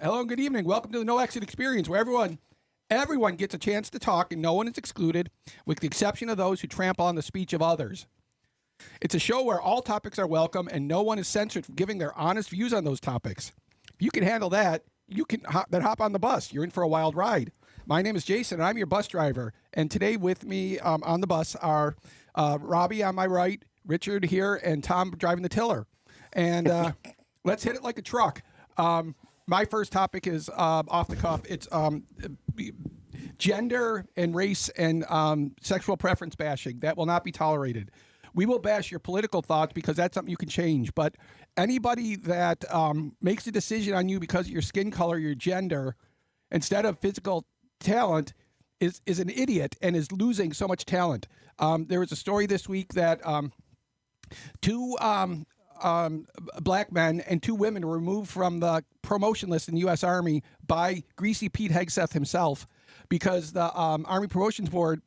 Hello and good evening. Welcome to the No Exit Experience, where everyone gets a chance to talk and no one is excluded, with the exception of those who trample on the speech of others. It's a show where all topics are welcome and no one is censored from giving their honest views on those topics. If you can handle that, you can hop on the bus. You're in for a wild ride. My name is Jason, and I'm your bus driver. And today with me on the bus are Robbie on my right, Richard here, and Tom driving the tiller. And let's hit it like a truck. My first topic is off the cuff. It's gender and race and sexual preference bashing. That will not be tolerated. We will bash your political thoughts because that's something you can change. But anybody that makes a decision on you because of your skin color, your gender, instead of physical talent, is an idiot and is losing so much talent. There was a story this week that two black men and two women were removed from the promotion list in the U.S. Army by Greasy Pete Hegseth himself because the Army Promotions Board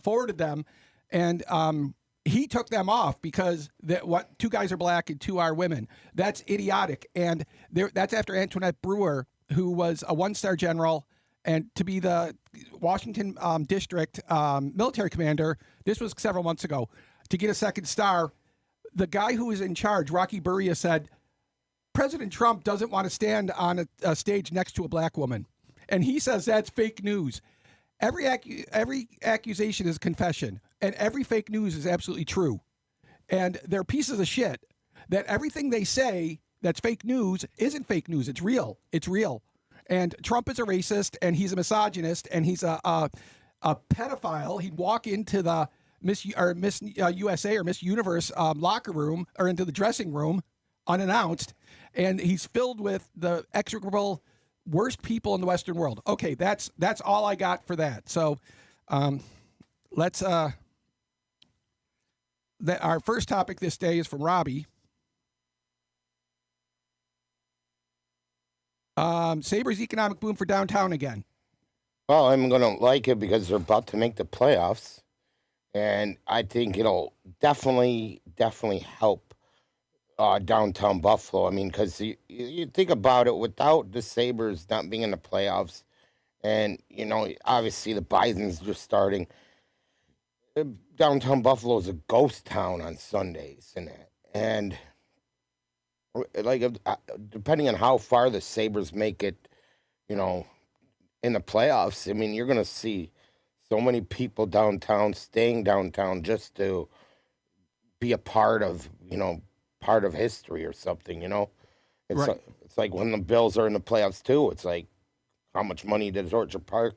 forwarded them, and he took them off because two guys are black and two are women. That's idiotic, and that's after Antoinette Brewer, who was a one-star general, and to be the Washington District military commander. This was several months ago. To get a second star, the guy who was in charge, Rocky Beria, said, President Trump doesn't want to stand on a stage next to a black woman. And he says that's fake news. Every accusation is a confession, and every fake news is absolutely true. And they're pieces of shit that everything they say that's fake news isn't fake news. It's real. It's real. And Trump is a racist, and he's a misogynist, and he's a pedophile. He'd walk into the Miss USA or Miss Universe locker room or into the dressing room unannounced, and he's filled with the execrable worst people in the Western world. Okay, that's all I got for that. So let's our first topic this day is from Robbie. Sabres economic boom for downtown again. Well, I'm going to like it because they're about to make the playoffs. And I think it'll definitely help downtown Buffalo. I mean, because you think about it, without the Sabres not being in the playoffs, and, obviously the Bison's just starting, downtown Buffalo is a ghost town on Sundays and that. And, depending on how far the Sabres make it, in the playoffs, I mean, you're going to see so many people downtown staying downtown just to be a part of history or something, It's right. It's like when the Bills are in the playoffs too. It's like how much money did Orchard Park?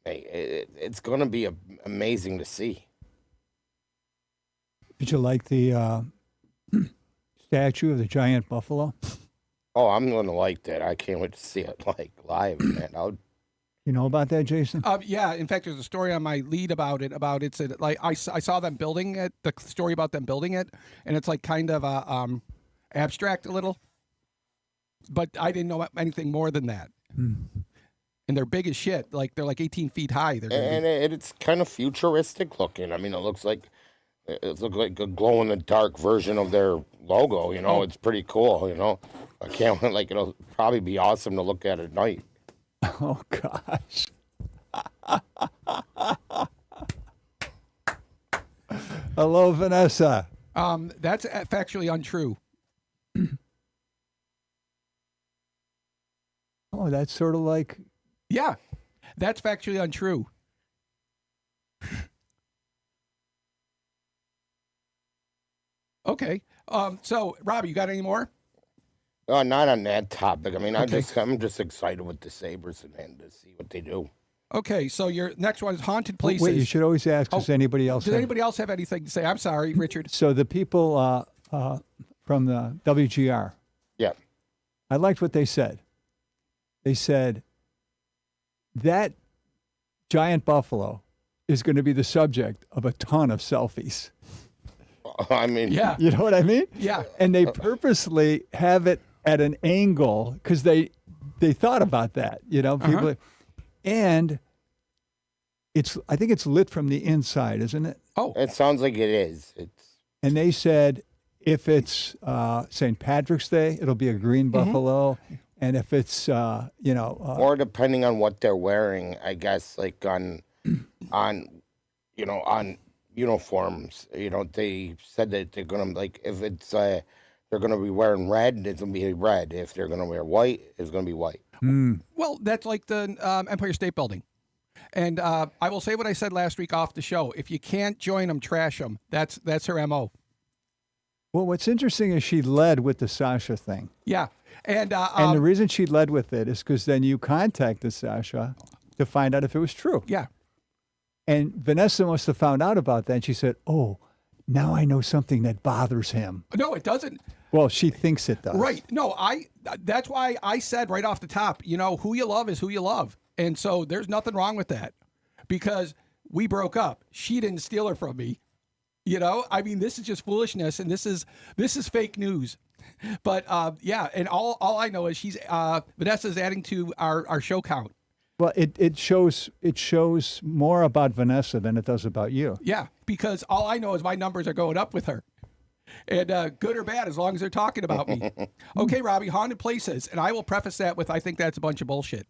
It's going to be amazing to see. Did you like the statue of the giant buffalo? Oh, I'm going to like that. I can't wait to see it live, man. You know about that, Jason? Yeah. In fact, there's a story on my lead about it. I saw them building it. The story about them building it, and it's like kind of abstract a little. But I didn't know anything more than that. And they're big as shit. Like they're like 18 feet high. It's kind of futuristic looking. I mean, it looks like a glow in the dark version of their logo. It's pretty cool. I can't like it'll probably be awesome to look at night. Oh, gosh. Hello, Vanessa. That's factually untrue. Oh, that's sort of like... Yeah, that's factually untrue. Okay. So, Robbie, you got any more? Not on that topic. I mean, Okay. I'm just excited with the Sabres and to see what they do. Okay, so your next one is haunted places. Wait, you should always ask, does anybody else Does anybody else have anything to say? I'm sorry, Richard. So the people from the WGR, Yeah. I liked what they said. They said that giant buffalo is going to be the subject of a ton of selfies. I mean, Yeah. You know what I mean? Yeah. And they purposely have it at an angle because they thought about that, people. And I think it's lit from the inside, isn't it? Oh, it sounds like it is. And they said if it's St. Patrick's Day, it'll be a green buffalo. And if it's Or depending on what they're wearing, I guess, like on on uniforms. They said that they're gonna, like, if it's they're gonna be wearing red, it's gonna be red. If they're gonna wear white, it's gonna be white. Well, that's like the Empire State Building. And I will say what I said last week off the show. If you can't join them, trash them. That's her MO. well, what's interesting is she led with the Sasha thing. Yeah. And And the reason she led with it is because then you contacted Sasha to find out if it was true. yeah. And Vanessa must have found out about that. And she said, oh, now I know something that bothers him. No, it doesn't. Well, she thinks it does. Right. No, that's why I said right off the top, who you love is who you love. And so there's nothing wrong with that because we broke up. She didn't steal her from me. I mean, this is just foolishness, and this is fake news. But yeah, and all I know is Vanessa's adding to our show count. Well, it shows more about Vanessa than it does about you. Yeah, because all I know is my numbers are going up with her. And good or bad, as long as they're talking about me. Okay, Robbie, haunted places. And I will preface that with I think that's a bunch of bullshit.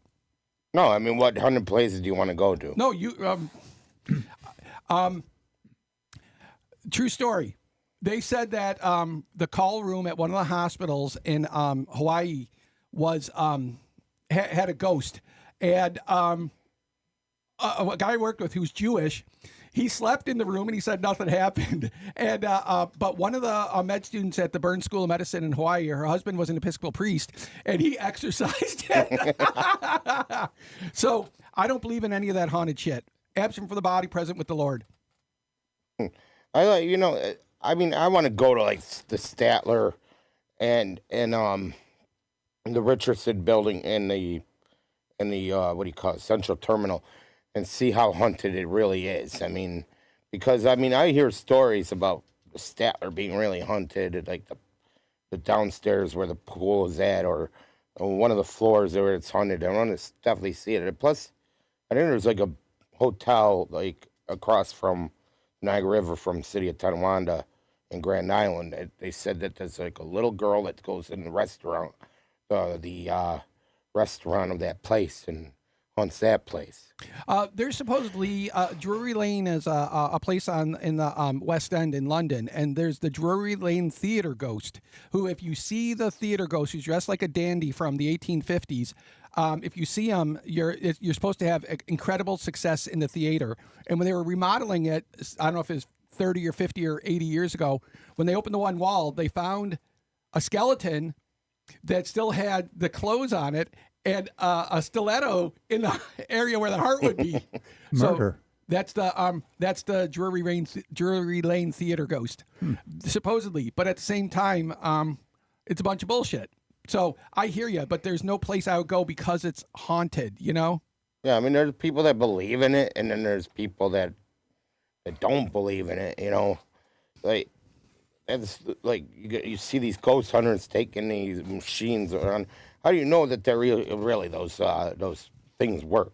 No, I mean, what 100 places do you want to go to? No, true story. They said that the call room at one of the hospitals in Hawaii was had a ghost. And a guy I worked with who's Jewish, he slept in the room and he said nothing happened. And but one of the med students at the Burns School of Medicine in Hawaii, her husband was an Episcopal priest, and he exorcised it. So I don't believe in any of that haunted shit. Absent from the body, present with the Lord. I mean, I want to go to like the Statler and the Richardson building and the what do you call it, Central Terminal, and see how haunted it really is. I mean, because I hear stories about the Statler being really haunted, like the downstairs where the pool is at, or one of the floors where it's haunted. I want to definitely see it. And plus, I think there's like a hotel like across from Niagara River from City of Tonawanda in Grand Island. They said that there's like a little girl that goes in the restaurant, the restaurant of that place, and haunts that place. There's supposedly Drury Lane is a place in the West End in London, and there's the Drury Lane Theater Ghost, who, if you see the theater ghost who's dressed like a dandy from the 1850s, if you see him, you're supposed to have incredible success in the theater. And when they were remodeling it, I don't know if it's 30 or 50 or 80 years ago, when they opened the one wall, they found a skeleton that still had the clothes on it and a stiletto in the area where the heart would be. Murder. So that's the Drury Lane Theater Ghost, supposedly. But at the same time, it's a bunch of bullshit. So I hear you, but there's no place I would go because it's haunted. Yeah, I mean, there's people that believe in it, and then there's people that don't believe in it. Like that's like you see these ghost hunters taking these machines around. How do you know that they're really those things work?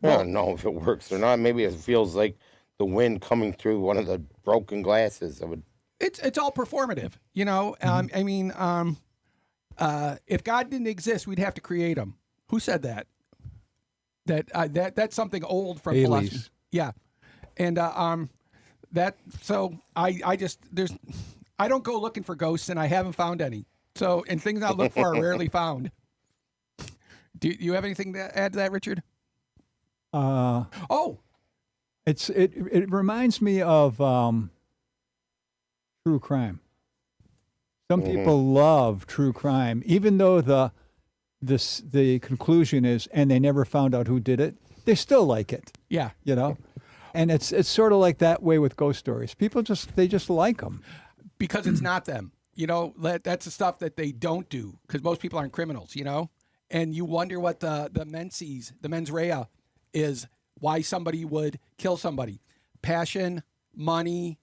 I don't know if it works or not. Maybe it feels like the wind coming through one of the broken glasses. It's all performative, I mean, if God didn't exist, we'd have to create him. Who said that? That's something old from Halley's. philosophy. Yeah, and that. So I don't go looking for ghosts, and I haven't found any. So, and things I look for are rarely found. Do you have anything to add to that, Richard? It reminds me of true crime. Some people love true crime, even though the conclusion is, and they never found out who did it. They still like it. Yeah, and it's sort of like that way with ghost stories. People just like them because it's not them. That's the stuff that they don't do because most people aren't criminals. And you wonder what the mens rea is, why somebody would kill somebody. Passion, money,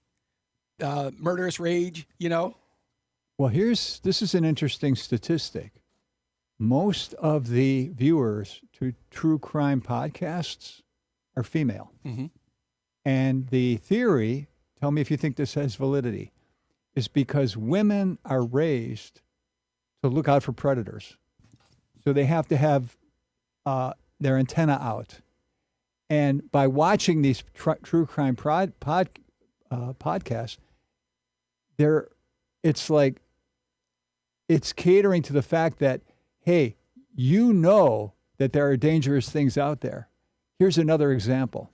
murderous rage, Well, this is an interesting statistic. Most of the viewers to true crime podcasts are female. Mm-hmm. And the theory, tell me if you think this has validity, is because women are raised to look out for predators. So they have to have their antenna out. And by watching these true crime podcasts, it's like it's catering to the fact that, hey, you know that there are dangerous things out there. Here's another example.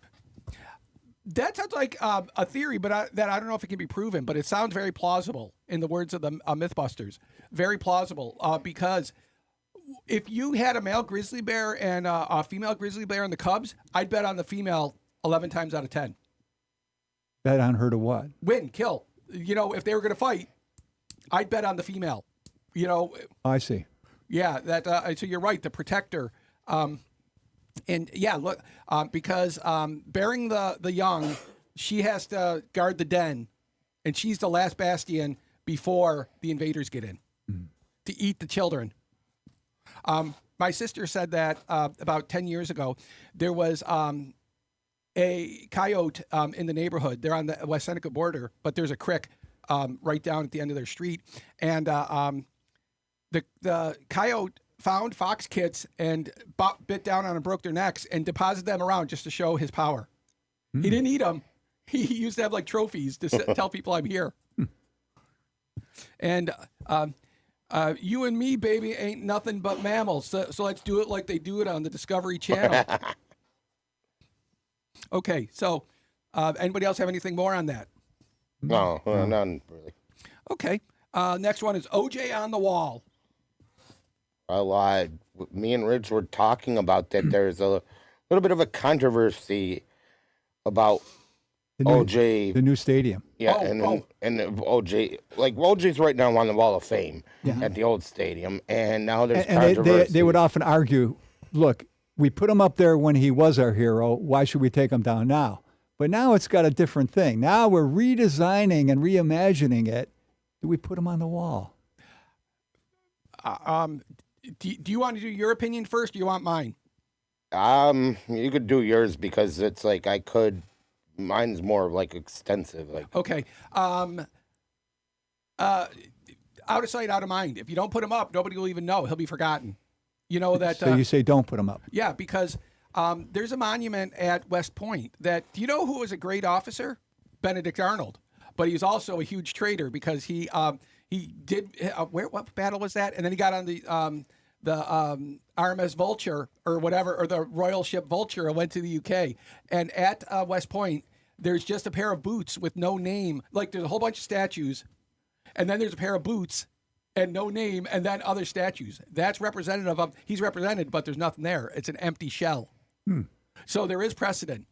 That sounds like a theory, but that I don't know if it can be proven. But it sounds very plausible, in the words of the MythBusters. Very plausible, because if you had a male grizzly bear and a female grizzly bear in the cubs, I'd bet on the female 11 times out of 10. Bet on her to what? Win, kill. If they were going to fight, I'd bet on the female. I see. Yeah, so you're right. The protector, and yeah, look, because bearing the young, she has to guard the den, and she's the last bastion before the invaders get in to eat the children. My sister said that about 10 years ago, there was a coyote in the neighborhood. They're on the West Seneca border, but there's a creek right down at the end of their street, and the coyote found fox kids and bit down on and broke their necks and deposited them around just to show his power. He didn't eat them. He used to have like trophies to tell people I'm here. And you and me, baby, ain't nothing but mammals. So let's do it like they do it on the Discovery Channel. Okay, so anybody else have anything more on that? No, none really. Okay. Next one is OJ on the wall. Me and Rich were talking about that. There's a little bit of a controversy about OJ. The new stadium. Yeah, and OJ, like OJ's right now on the Wall of Fame at the old stadium, and now there's controversy. They would often argue, look, we put him up there when he was our hero. Why should we take him down now? But now it's got a different thing. Now we're redesigning and reimagining it. Do we put him on the wall? Do you want to do your opinion first, or do you want mine? You could do yours because it's like I could. Mine's more like extensive. Like okay. Out of sight, out of mind. If you don't put him up, nobody will even know. He'll be forgotten. You know that. So you say don't put him up. Yeah, because there's a monument at West Point that. Do you know who was a great officer? Benedict Arnold. But he was also a huge traitor because he did what battle was that? And then he got on the RMS Vulture or whatever, or the royal ship Vulture, and went to the UK. And at West Point, there's just a pair of boots with no name. Like there's a whole bunch of statues, and then there's a pair of boots and no name, and then other statues. That's representative of he's represented, but there's nothing there. It's an empty shell. So there is precedent.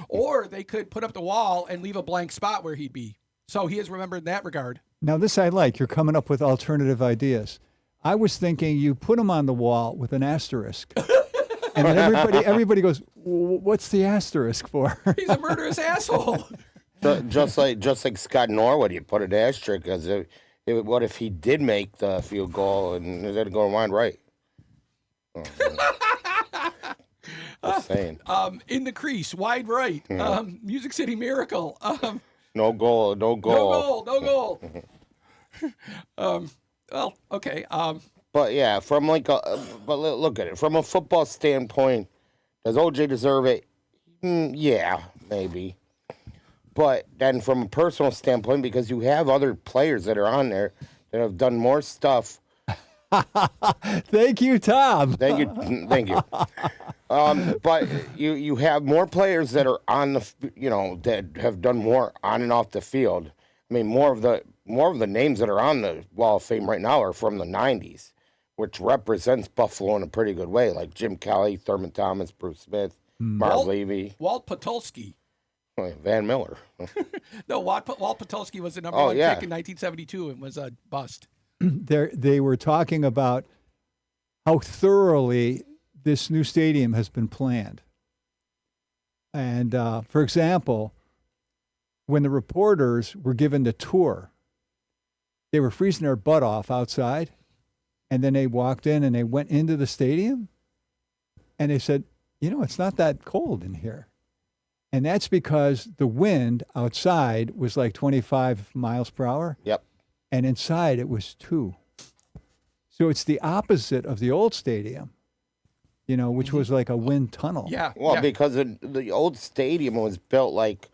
Or they could put up the wall and leave a blank spot where he'd be. So he is remembered in that regard. Now, this I like. You're coming up with alternative ideas. I was thinking you put him on the wall with an asterisk. And then everybody goes, what's the asterisk for? He's a murderous asshole. just like Scott Norwood, you put an asterisk because what if he did make the field goal and is it going wide right? Just saying. In the crease, wide right. Music City Miracle. No goal. No goal. Well, okay. But yeah, but look at it from a football standpoint. Does OJ deserve it? Yeah, maybe. But then from a personal standpoint, because you have other players that are on there that have done more stuff. Thank you, Tom. Thank you. But you have more players that are on that have done more on and off the field. I mean, more of the names that are on the Wall of Fame right now are from the '90s, which represents Buffalo in a pretty good way, like Jim Kelly, Thurman Thomas, Bruce Smith, Marv Levy, Walt Patulski, Van Miller. No, Walt Patulski was the number one pick in 1972 and was a bust. They were talking about how thoroughly this new stadium has been planned. And for example, when the reporters were given the tour, they were freezing their butt off outside. And then they walked in and they went into the stadium and they said, it's not that cold in here. And that's because the wind outside was like 25 miles per hour. Yep. And inside it was 2. So it's the opposite of the old stadium, which was like a wind tunnel. Yeah. Well, yeah. because the old stadium was built like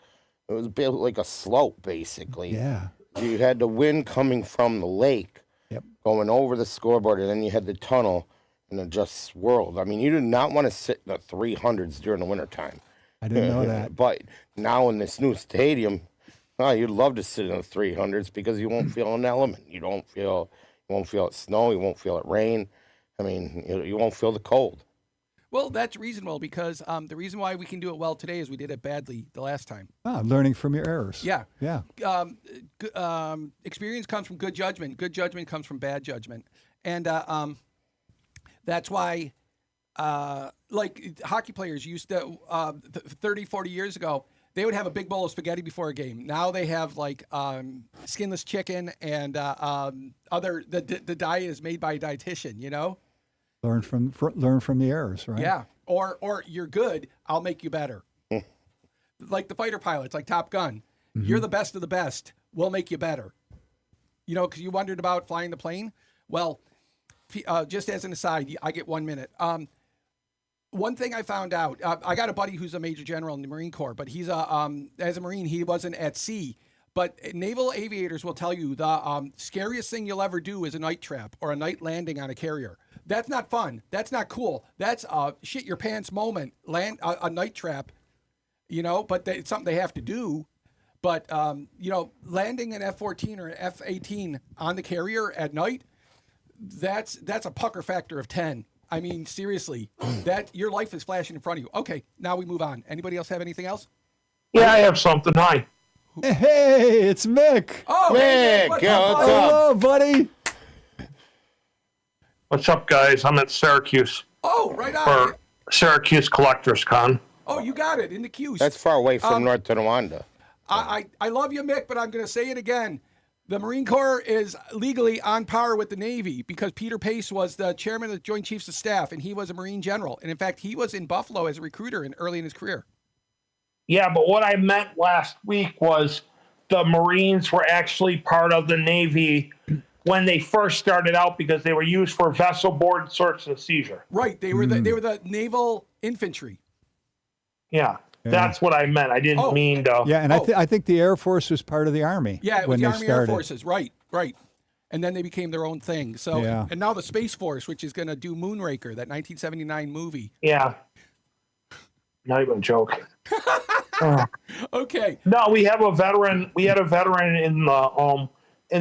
a slope, basically. Yeah. You had the wind coming from the lake, Yep. going over the scoreboard, and then you had the tunnel, and it just swirled. I mean, you did not want to sit in the 300s during the wintertime. I didn't know that. But now in this new stadium, you'd love to sit in the 300s because you won't feel an element. You won't feel it snow. You won't feel it rain. I mean, you won't feel the cold. Well, that's reasonable because the reason why we can do it well today is we did it badly the last time. Learning from your errors. Yeah. Yeah. Experience comes from good judgment. Good judgment comes from bad judgment. And that's why, like hockey players used to, 30, 40 years ago, they would have a big bowl of spaghetti before a game. Now they have like skinless chicken and the diet is made by a dietitian, Learn from the errors, right? Yeah. Or you're good, I'll make you better. Like the fighter pilots, like Top Gun. You're the best of the best. We'll make you better. Because you wondered about flying the plane. Well, just as an aside, I get 1 minute. One thing I found out, I got a buddy who's a major general in the Marine Corps, but he's as a Marine, he wasn't at sea. But naval aviators will tell you the scariest thing you'll ever do is a night trap or a night landing on a carrier. That's not fun. That's not cool. That's a shit your pants moment. Land a night trap, but it's something they have to do. But landing an F-14 or an F-18 on the carrier at night, that's a pucker factor of 10. I mean, seriously, that your life is flashing in front of you. Okay, now we move on. Anybody else have anything else? Yeah, I have something. Hi. Hey, it's Mick. Oh, Mick, what's yeah, up, what's bud? up? Hello, buddy. What's up, guys? I'm at Syracuse Oh, right on. for Syracuse Collectors Con. Oh, you got it in the queues. That's far away from North Tonawanda. I love you, Mick, but I'm going to say it again. The Marine Corps is legally on par with the Navy because Peter Pace was the chairman of the Joint Chiefs of Staff, and he was a Marine general. And in fact, he was in Buffalo as a recruiter early in his career. Yeah, but what I meant last week was the Marines were actually part of the Navy when they first started out because they were used for vessel board search and seizure. Right. They were the naval infantry. Yeah, that's what I meant. I didn't mean to. Yeah, and I think the Air Force was part of the Army. Yeah, it was when the they Army started. Air Forces. Right. And then they became their own thing. So, Yeah. and now the Space Force, which is going to do Moonraker, that 1979 movie. Yeah. Not even a joke. Okay. No, we have a veteran. We had a veteran in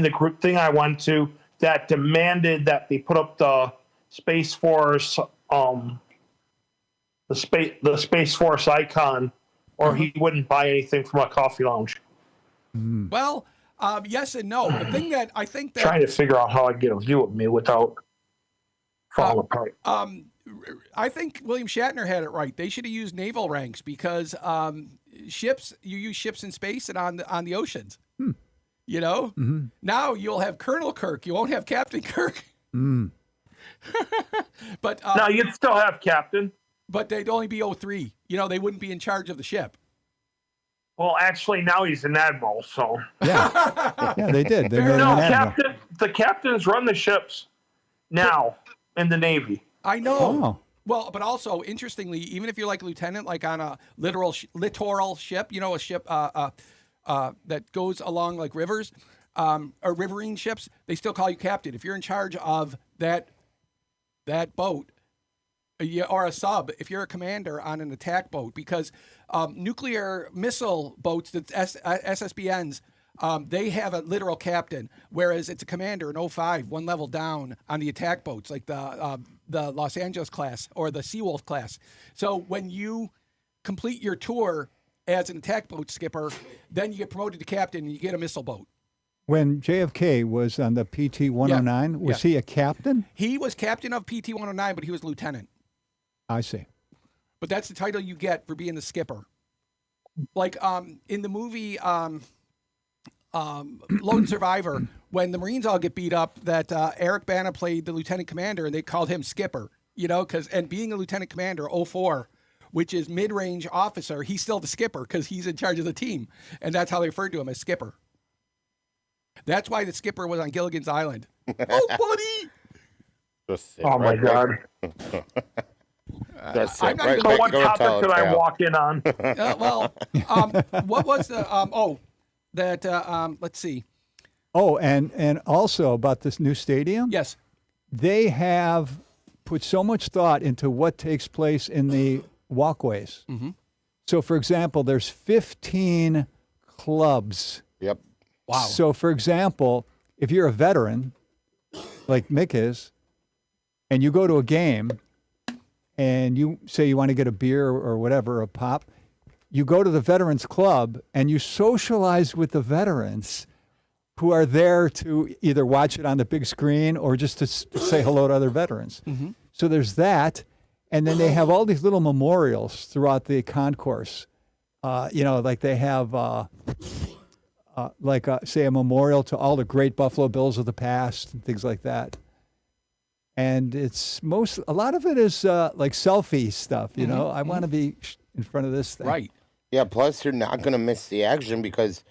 the group thing I went to that demanded that they put up the Space Force the Space Force icon, or he wouldn't buy anything from a coffee lounge. Well, yes and no. The thing that I think that Trying to figure out how I get a view of me without falling apart. I think William Shatner had it right. They should have used naval ranks because ships, you use ships in space and on the oceans. Now you'll have Colonel Kirk. You won't have Captain Kirk. But No, you'd still have captain. but they'd only be 03. They wouldn't be in charge of the ship. Well, actually, now he's an admiral. So Yeah, they did. They made no, an admiral. the captains run the ships now in the Navy. I know. Oh. Well, but also interestingly, even if you're like a lieutenant, like on a littoral ship, a ship that goes along like rivers, or riverine ships, they still call you captain. If you're in charge of that boat, or a sub, if you're a commander on an attack boat, because nuclear missile boats, the SSBNs, they have a literal captain, whereas it's a commander in 05, one level down on the attack boats, like the Los Angeles class or the Seawolf class. So when you complete your tour as an attack boat skipper, then you get promoted to captain and you get a missile boat. When JFK was on the PT-109, was he a captain? He was captain of PT-109, but he was lieutenant. I see. But that's the title you get for being the skipper. Like in the movie Lone Survivor, when the Marines all get beat up, that Eric Bana played the lieutenant commander, and they called him skipper. And being a lieutenant commander, 04, which is mid-range officer, he's still the skipper because he's in charge of the team, and that's how they referred to him, as skipper. That's why the skipper was on Gilligan's Island. Oh, buddy! Just sit Oh my right God! Just I'm sit not right even- So back what to a topic could I telltale. walk in on? What was the let's see. Oh, and also about this new stadium. Yes. They have put so much thought into what takes place in the walkways. Mm-hmm. So, for example, there's 15 clubs. Yep. Wow. So, for example, if you're a veteran, like Mick is, and you go to a game and you say you want to get a beer or whatever, a pop, you go to the Veterans Club and you socialize with the veterans who are there to either watch it on the big screen or just to say hello to other veterans. Mm-hmm. So there's that. And then they have all these little memorials throughout the concourse. Like they have, say, a memorial to all the great Buffalo Bills of the past and things like that. And a lot of it is like selfie stuff, you know. I want to be in front of this thing. Right. Yeah. Plus, you're not going to miss the action because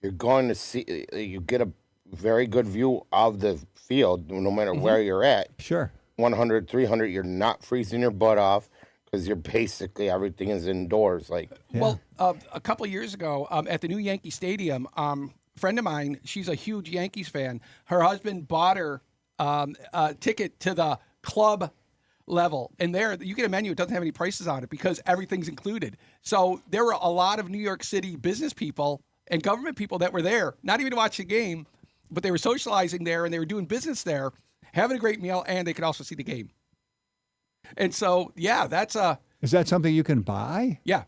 you're going to see. You get a very good view of the field, no matter where you're at. Sure. 100, 300. You're not freezing your butt off because you're basically everything is indoors. Like, Well, a couple of years ago at the new Yankee Stadium, a friend of mine, she's a huge Yankees fan. Her husband bought her a ticket to the club level. And there, you get a menu. It doesn't have any prices on it because everything's included. So there were a lot of New York City business people and government people that were there, not even to watch the game, but they were socializing there and they were doing business there, having a great meal, and they could also see the game. And so, yeah, that's Is that something you can buy? yeah.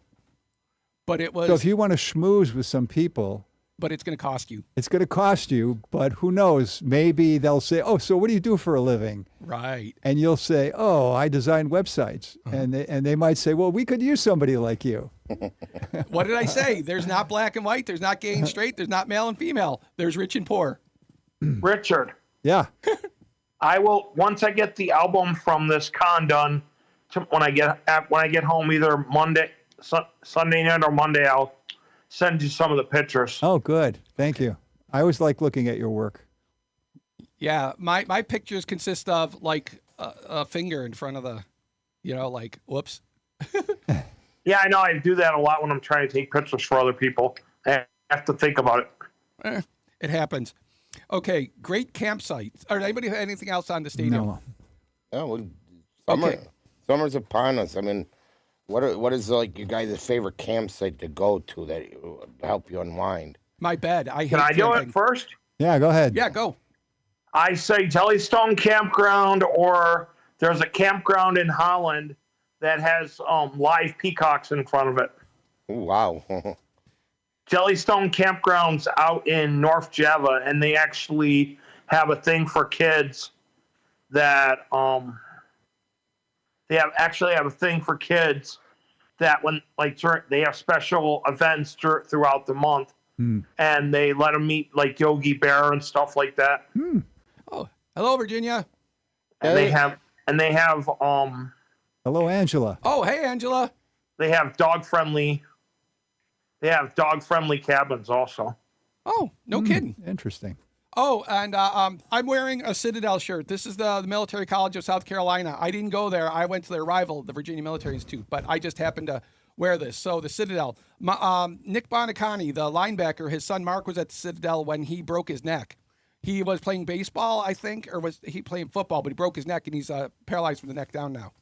But it was, So if you want to schmooze with some people, but it's going to cost you. it's going to cost you, but who knows? Maybe they'll say, "Oh, so what do you do for a living?" Right. And you'll say, "Oh, I design websites." And they might say, "Well, we could use somebody like you." What did I say? There's not black and white. There's not gay and straight. There's not male and female. There's rich and poor. Richard, Yeah. I will once I get the album from this con done. When I get home, either Sunday night or Monday, I'll send you some of the pictures. Oh, good. Thank you. I always like looking at your work. Yeah. My pictures consist of like a finger in front of the, like, whoops. Yeah, I know. I do that a lot when I'm trying to take pictures for other people. I have to think about it. It happens. Okay. Great campsites. Or anybody have anything else on the stadium? No. yeah, well, summer, Okay. summer's upon us. I mean, what is like your guys' favorite campsite to go to that would help you unwind? My bed. I hate Can I do camping. it first? Yeah, go ahead. Yeah, go. I say Jellystone Campground, or there's a campground in Holland that has live peacocks in front of it. Ooh, wow. Jellystone Campground's out in North Java, and they actually have a thing for kids that they have a thing for kids that when they have special events throughout the month, and they let them meet like Yogi Bear and stuff like that. Oh, hello, Virginia. And they have Hello, Angela. Oh, hey, Angela. they have dog friendly cabins also. Oh, no kidding. Interesting. Oh, and I'm wearing a Citadel shirt. This is the Military College of South Carolina. I didn't go there. I went to their rival, the Virginia Military Institute, but I just happened to wear this. So the Citadel. Nick Bonacani, the linebacker, his son Mark was at the Citadel when he broke his neck. He was playing baseball, I think, or was he playing football, but he broke his neck and he's paralyzed from the neck down now.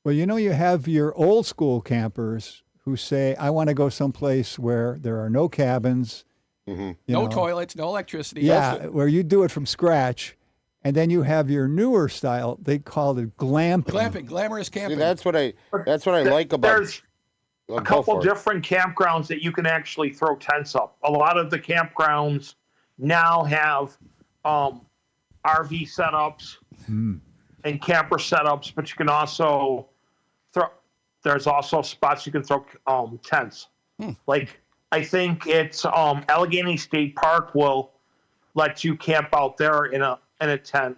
Well, you have your old school campers who say, "I want to go someplace where there are no cabins, you No know, toilets, no electricity. Yeah, where you do it from scratch." And then you have your newer style. They call it glamping. Glamping, glamorous camping. See, that's what I like about. There's Well, a go couple for it. different campgrounds that you can actually throw tents up. A lot of the campgrounds now have RV setups and camper setups, but you can also throw. There's also spots you can throw tents. Like I think it's Allegheny State Park will let you camp out there in a tent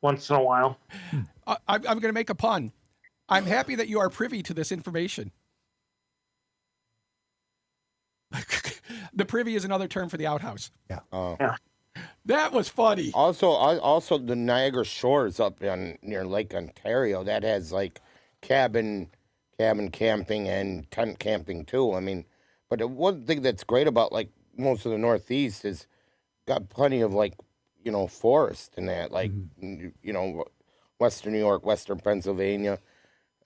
once in a while. I'm going to make a pun. I'm happy that you are privy to this information. The privy is another term for the outhouse. Oh. Yeah. That was funny. Also the Niagara Shores up near Lake Ontario that has like cabin camping and tent camping too. I mean, but the one thing that's great about like most of the Northeast is got plenty of like forest and that like Western New York, Western Pennsylvania.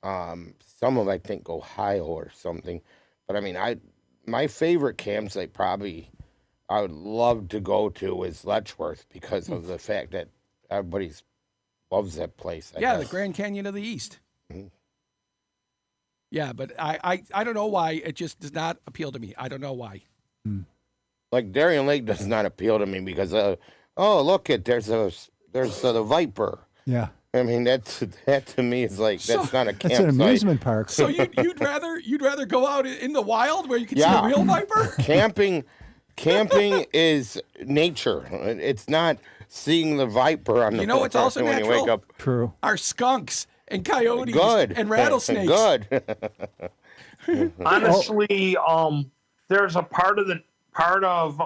Some of I think Ohio or something. But I mean, my favorite campsite probably I would love to go to is Letchworth because of the fact that everybody loves that place. I Yeah, the guess. Grand Canyon of the East. Mhm. Yeah, but I don't know why it just does not appeal to me. I don't know why. Like Darien Lake does not appeal to me because look there's the Viper. Yeah. I mean that to me is like that's not a It's campsite. an amusement park. So you'd rather go out in the wild where you can see Yeah. a real viper? Camping is nature. It's not seeing the Viper on the It's also when you natural. wake up. True. Are skunks and coyotes Good and rattlesnakes. Good. Honestly, there's a part of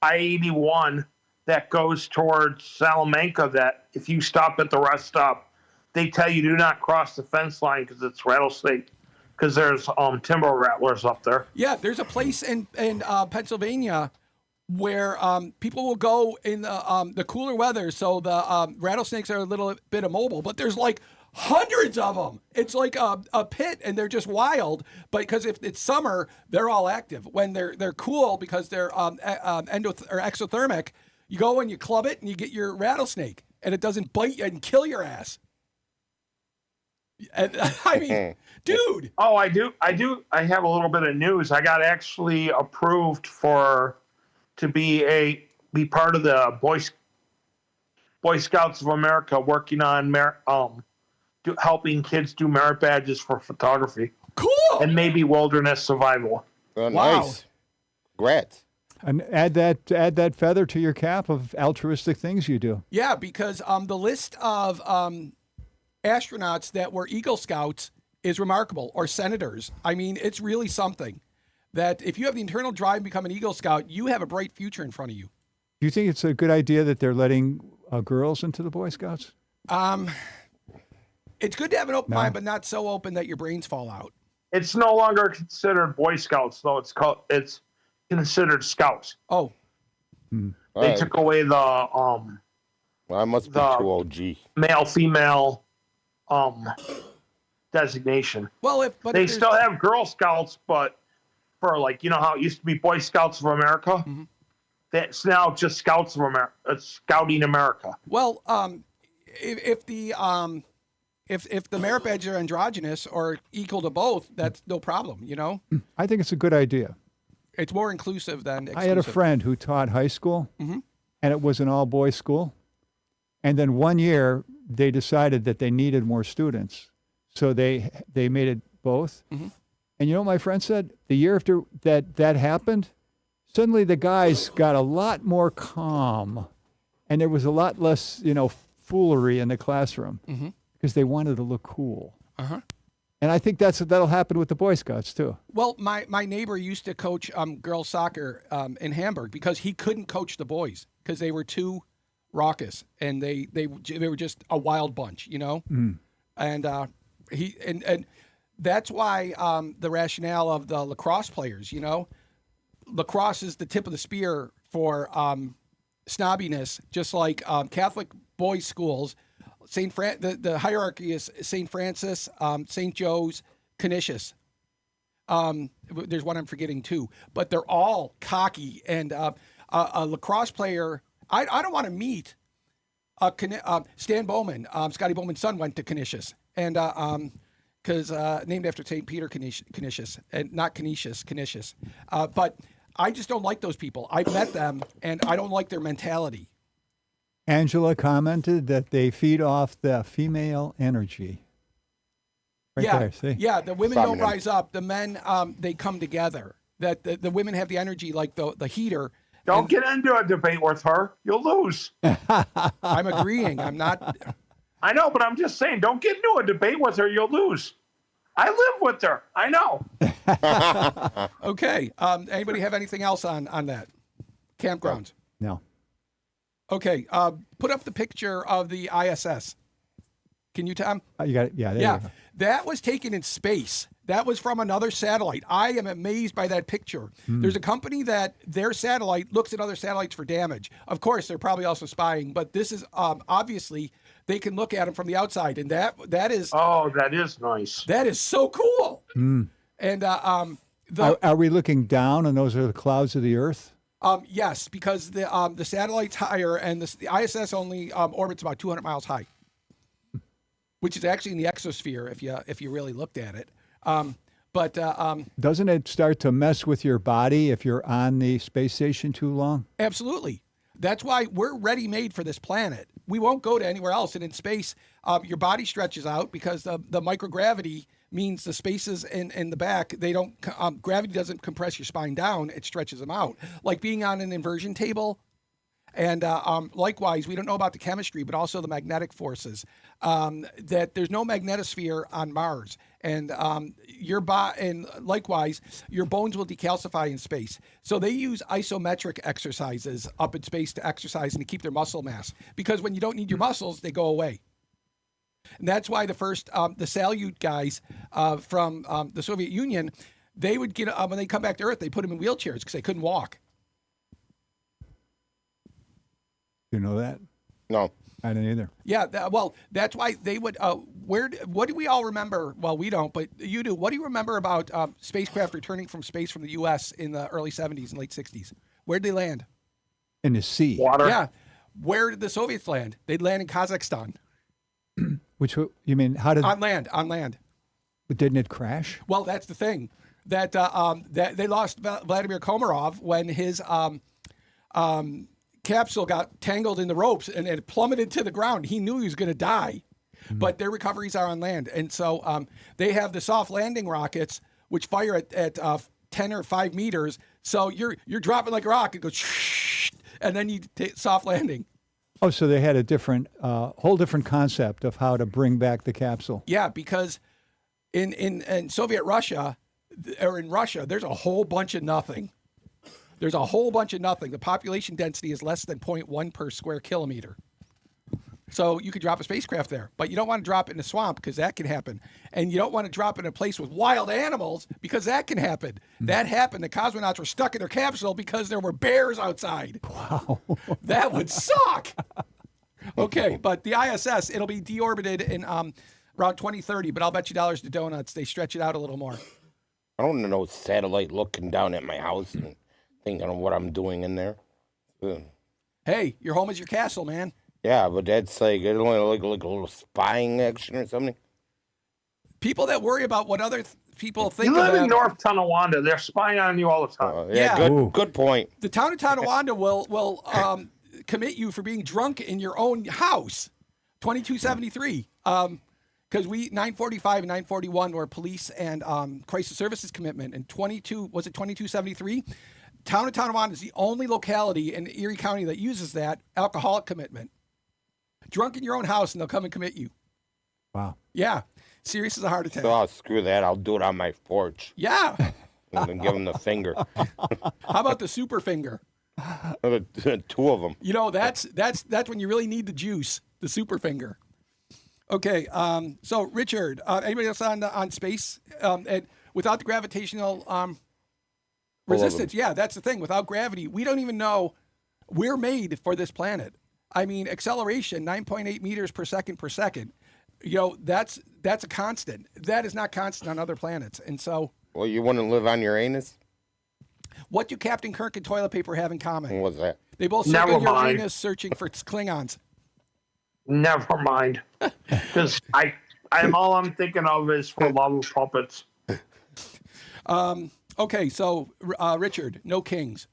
I-81 that goes towards Salamanca that if you stop at the rest stop, they tell you do not cross the fence line because it's rattlesnake, because there's timber rattlers up there. Yeah, there's a place in Pennsylvania where people will go in the cooler weather, so the rattlesnakes are a little bit immobile, but there's like hundreds of them. It's like a pit, and they're just wild. But because if it's summer, they're all active. When they're cool because they're exothermic, you go and you club it and you get your rattlesnake, and it doesn't bite you and kill your ass. And, I mean, dude. Oh, I do. I have a little bit of news. I got actually approved to be part of the Boy Scouts of America, working on helping kids do merit badges for photography Cool. and maybe wilderness survival. Oh, Wow. nice. Congrats. And add that feather to your cap of altruistic things you do. Yeah, because the list of astronauts that were Eagle Scouts is remarkable, or senators. I mean, it's really something that if you have the internal drive to become an Eagle Scout, you have a bright future in front of you. Do you think it's a good idea that they're letting girls into the Boy Scouts? It's good to have an open No. mind, but not so open that your brains fall out. It's no longer considered Boy Scouts, though. It's considered Scouts. Oh, They Alright. took away the Well, I must be the- too OG. male-female designation. well, They there's- still have Girl Scouts, but for how it used to be Boy Scouts of America, that's now just Scouts of America. It's Scouting America. Well, if the merit badges are androgynous or equal to both, that's no problem. I think it's a good idea. It's more inclusive than exclusive. I had a friend who taught high school, and it was an all-boys school. And then one year, they decided that they needed more students, so they made it both. And you know what my friend said? The year after that happened, suddenly the guys got a lot more calm, and there was a lot less, foolery in the classroom because they wanted to look cool. And I think that'll happen with the Boy Scouts too. Well, my neighbor used to coach girls soccer in Hamburg because he couldn't coach the boys because they were too raucous and they were just a wild bunch, And and that's why the rationale of the lacrosse players, lacrosse is the tip of the spear for snobbiness, just like Catholic boys' schools. The hierarchy is St. Francis, St. Joe's, Canisius. There's one I'm forgetting too, but they're all cocky. And a lacrosse player, I don't want to meet Stan Bowman. Scotty Bowman's son went to Canisius, and because named after St. Peter Canisius, and not Canisius. But I just don't like those people. I've met them, and I don't like their mentality. Angela commented that they feed off the female energy. Right Yeah, there, see? yeah. The women don't Feminine. rise up. The men, they come together. That the women have the energy like the heater. Don't get into a debate with her. You'll lose. I'm agreeing. I'm not. I know, but I'm just saying, don't get into a debate with her. You'll lose. I live with her. I know. Okay. Anybody have anything else on that? Campgrounds. No. Okay, put up the picture of the ISS. Can you, Tom? You got it. Yeah. There Yeah, you go. that was taken in space. That was from another satellite. I am amazed by that picture. There's a company that their satellite looks at other satellites for damage. Of course, they're probably also spying, but this is obviously they can look at them from the outside, and that is Oh, that is nice. that is so cool. And Are we looking down, and those are the clouds of the Earth? yes, because the satellite's higher, and the ISS only orbits about 200 miles high, which is actually in the exosphere if you really looked at it. Doesn't it start to mess with your body if you're on the space station too long? Absolutely. That's why we're ready made for this planet. We won't go to anywhere else. And in space, your body stretches out because the microgravity means the spaces in the back, they don't, gravity doesn't compress your spine down, it stretches them out. Like being on an inversion table. And likewise, we don't know about the chemistry, but also the magnetic forces. That there's no magnetosphere on Mars, and and likewise, your bones will decalcify in space. So they use isometric exercises up in space to exercise and to keep their muscle mass, because when you don't need your muscles, they go away. And that's why the first the Salyut guys from the Soviet Union, they would get when they come back to Earth, they put them in wheelchairs because they couldn't walk. You know that? No. I didn't either. Yeah, well, that's why they would. What do we all remember? Well, we don't, but you do. What do you remember about spacecraft returning from space from the U.S. in the early 70s and late 60s? Where'd they land? In the sea. Water. Yeah. Where did the Soviets land? They'd land in Kazakhstan. Which, you mean, how did, On land. didn't it crash? Well, that's the thing. That they lost Vladimir Komarov when his capsule got tangled in the ropes and it plummeted to the ground. He knew he was going to die, but their recoveries are on land. And so they have the soft landing rockets, which fire at 10 or 5 meters. So you're dropping like a rock. It goes, and then you take soft landing. Oh, so they had a different, whole different concept of how to bring back the capsule. Yeah, because in Soviet Russia, or in Russia, there's a whole bunch of nothing. There's a whole bunch of nothing. The population density is less than 0.1 per square kilometer. So you could drop a spacecraft there, but you don't want to drop it in a swamp because that can happen. And you don't want to drop it in a place with wild animals because that can happen. That happened. The cosmonauts were stuck in their capsule because there were bears outside. Wow. That would suck. Okay, but the ISS, it'll be deorbited in around 2030, but I'll bet you dollars to donuts they stretch it out a little more. I don't want no satellite looking down at my house and thinking of what I'm doing in there. Ugh. Hey, your home is your castle, man. Yeah, but that's like, it only like a little spying action or something. People that worry about what other people think You of live in them, North Tonawanda. They're spying on you all the time. Yeah. Good point. the town of Tonawanda will commit you for being drunk in your own house. 2273. Because 945 and 941 were police and crisis services commitment, and 2273? Town of Tonawanda is the only locality in Erie County that uses that alcoholic commitment. Drunk in your own house, and they'll come and commit you. Wow. Yeah, serious as a heart attack. Oh, screw that. I'll do it on my porch Yeah. and then give them the finger. How about the super finger? 2 of them. You know, that's when you really need the juice, the super finger. Okay, so Richard, anybody else on space? And without the gravitational resistance, yeah, that's the thing. Without gravity, we don't even know we're made for this planet. I mean, acceleration 9.8 meters per second. You know, that's a constant. That is not constant on other planets. And so, Well, you wouldn't live on Uranus? what do Captain Kirk and Toilet Paper have in common? What's that? They both Never circle mind. Uranus searching for Klingons. Never mind. Because all I'm thinking of is for love of puppets. Okay, so Richard, no kings.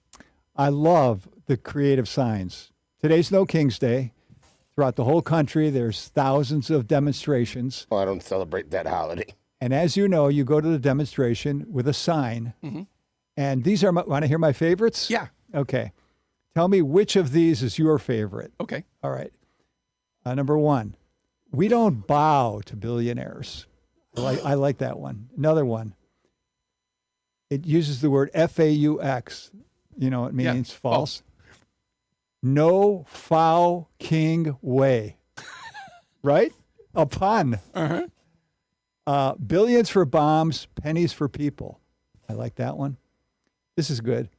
I love the creative signs. Today's No King's Day. Throughout the whole country, there's thousands of demonstrations. Well, I don't celebrate that holiday. And as you know, you go to the demonstration with a sign. And these are, want to hear my favorites? Yeah. Okay. Tell me which of these is your favorite. Okay. All right. Number 1, we don't bow to billionaires. I like that one. Another one. It uses the word FAUX. You know, it means false. No foul king way. Right? A pun. Billions for bombs, pennies for people. I like that one. This is good.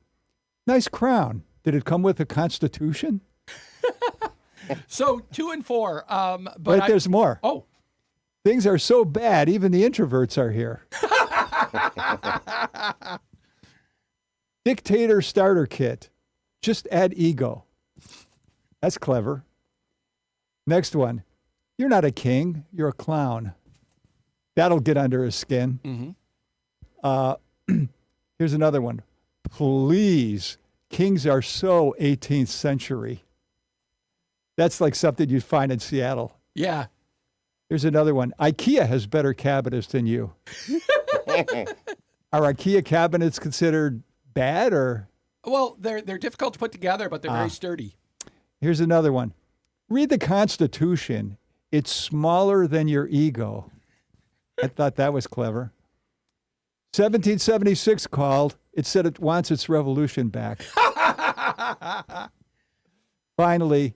Nice crown. Did it come with a constitution? So 2 and 4. But there's more. Oh, Things are so bad, even the introverts are here. Dictator starter kit. Just add ego. That's clever. Next one. You're not a king. You're a clown. That'll get under his skin. Here's another one. Please. Kings are so 18th century. That's like something you'd find in Seattle. yeah. Here's another one. IKEA has better cabinets than you. Are IKEA cabinets considered bad or? Well, they're difficult to put together, but they're very sturdy. Here's another one. Read the Constitution. It's smaller than your ego. I thought that was clever. 1776 called. It said it wants its revolution back. Finally,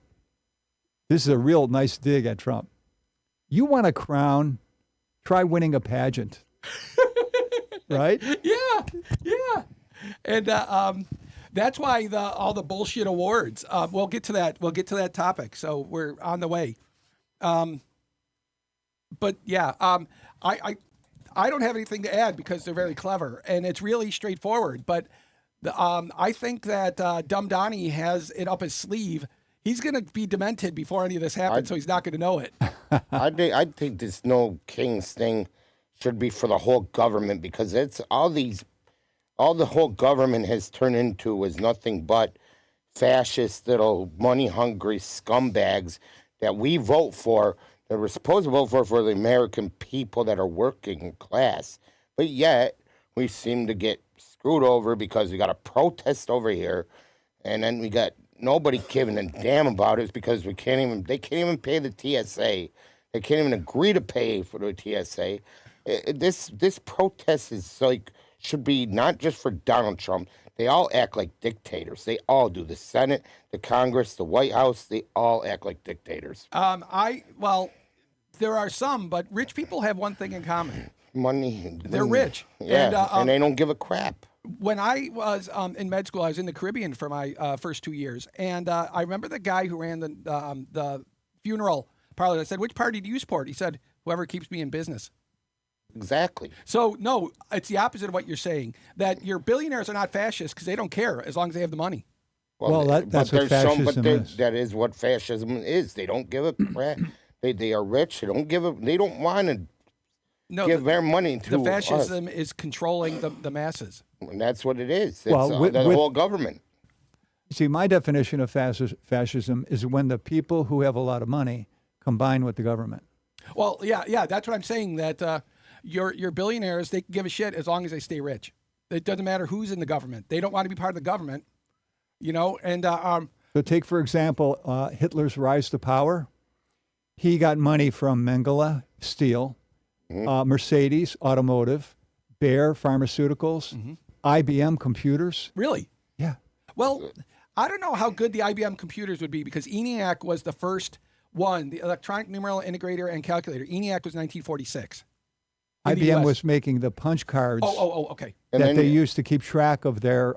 this is a real nice dig at Trump. You want a crown? Try winning a pageant. Right? Yeah. And that's why all the bullshit awards. We'll get to that. We'll get to that topic. So we're on the way. But yeah, I don't have anything to add because they're very clever and it's really straightforward. But I think that Dumb Donnie has it up his sleeve. He's going to be demented before any of this happens, so he's not going to know it. I think this no kings thing should be for the whole government because it's all the whole government has turned into is nothing but fascist little money hungry scumbags that we vote for, that we're supposed to vote for the American people that are working class. But yet we seem to get screwed over because we got a protest over here and then we got nobody giving a damn about it because they can't even pay the TSA. They can't even agree to pay for the TSA. This protest is like should be not just for Donald Trump. They all act like dictators. They all do. The Senate, the Congress, the White House, they all act like dictators. Well, there are some, but rich people have one thing in common. Money. They're rich. Yeah, and they don't give a crap. When I was in med school, I was in the Caribbean for my first 2 years, and I remember the guy who ran the funeral parlor. I said, "Which party do you support?" He said, "Whoever keeps me in business." Exactly. So no, it's the opposite of what you're saying. That your billionaires are not fascists because they don't care as long as they have the money. Well, that's what fascism is. That is what fascism is. They don't give a crap. They are rich. They don't want to give their money to the fascism us. is controlling the masses. And that's what it is. It's the whole government. See, my definition of fascism is when the people who have a lot of money combine with the government. Well, yeah, that's what I'm saying. That your billionaires, they can give a shit as long as they stay rich. It doesn't matter who's in the government. They don't want to be part of the government, And so, take for example Hitler's rise to power. He got money from Mengele Steel, Mercedes Automotive, Bayer Pharmaceuticals, IBM Computers. really, Yeah. well, I don't know how good the IBM computers would be because ENIAC was the first one, the electronic numeral integrator and calculator. ENIAC was 1946. in the IBM US. was making the punch cards Okay. And that then, they used to keep track of their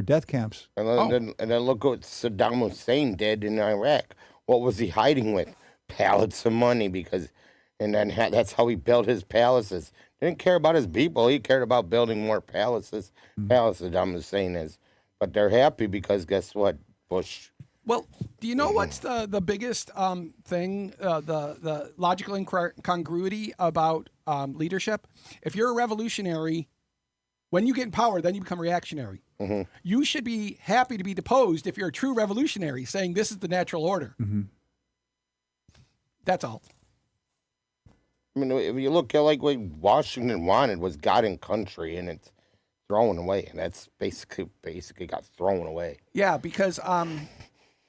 death camps. and then look what Saddam Hussein did in Iraq. What was he hiding with? Pallets of money that's how he built his palaces. Didn't care about his people. He cared about building more palaces. Saddam Hussein is. But they're happy because guess what? Bush. Well, do you know what's the biggest thing, the logical incongruity about leadership? If you're a revolutionary, when you get in power, then you become reactionary. You should be happy to be deposed if you're a true revolutionary, saying this is the natural order. That's all. I mean, if you look at like what Washington wanted was God and country, and it's thrown away, and that's basically got thrown away. Yeah, because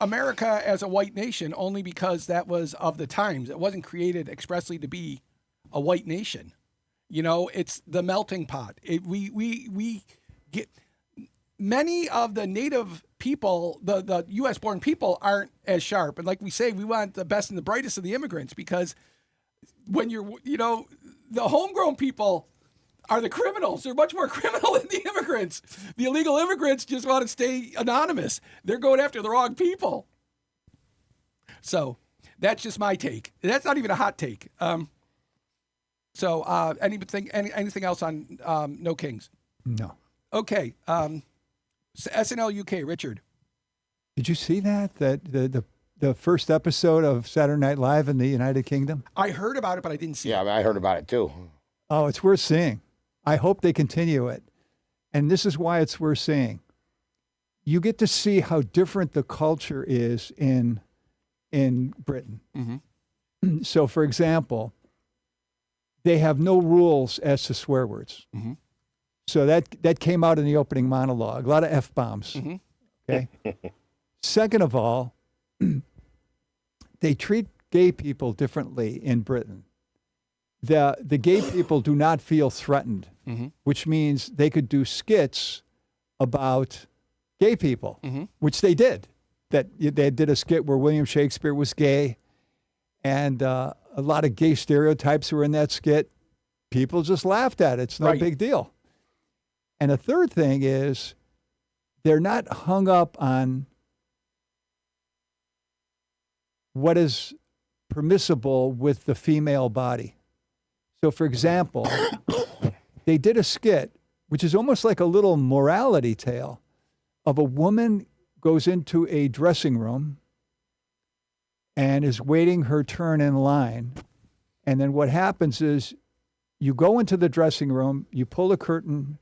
America as a white nation, only because that was of the times. It wasn't created expressly to be a white nation. It's the melting pot. We get many of the native people, the U.S. born people, aren't as sharp. And like we say, we want the best and the brightest of the immigrants, because when the homegrown people are the criminals. They're much more criminal than the immigrants. The illegal immigrants just want to stay anonymous. They're going after the wrong people. So that's just my take. That's not even a hot take. Anything else on No Kings? No. Okay. SNL UK, Richard. Did you see that the first episode of Saturday Night Live in the United Kingdom? I heard about it, but I didn't see it. Yeah, I heard about it too. Oh, it's worth seeing. I hope they continue it. And this is why it's worth seeing. You get to see how different the culture is in Britain. Mm-hmm. So, for example, they have no rules as to swear words. Mm-hmm. So that came out in the opening monologue. A lot of F-bombs. Mm-hmm. Okay. Second of all, they treat gay people differently in Britain. The gay people do not feel threatened, Mm-hmm. which means they could do skits about gay people, Mm-hmm. which they did. They did a skit where William Shakespeare was gay, and a lot of gay stereotypes were in that skit. People just laughed at it. It's no Right. big deal. And a third thing is they're not hung up on what is permissible with the female body. So, for example, they did a skit, which is almost like a little morality tale, of a woman goes into a dressing room and is waiting her turn in line. And then what happens is you go into the dressing room, you pull the curtain,